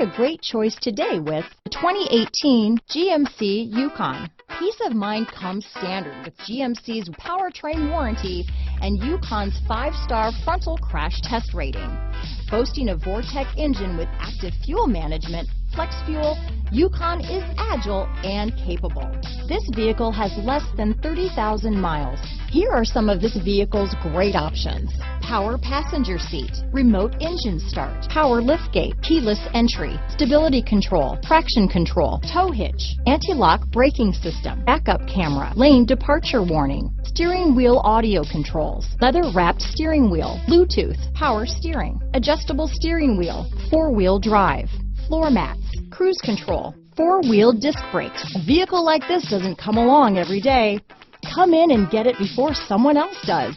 a great choice today with the 2018 GMC Yukon. Peace of mind comes standard with GMC's powertrain warranty and Yukon's 5-star frontal crash test rating. Boasting a Vortec engine with active fuel management, flex fuel, Yukon is agile and capable. This vehicle has less than 30,000 miles. Here are some of this vehicle's great options: power passenger seat, remote engine start, power liftgate, keyless entry, stability control, traction control, tow hitch, anti-lock braking system, backup camera, lane departure warning, steering wheel audio controls, leather-wrapped steering wheel, Bluetooth, power steering, adjustable steering wheel, 4-wheel drive, floor mats, cruise control, 4-wheel disc brakes. A vehicle like this doesn't come along every day. Come in and get it before someone else does.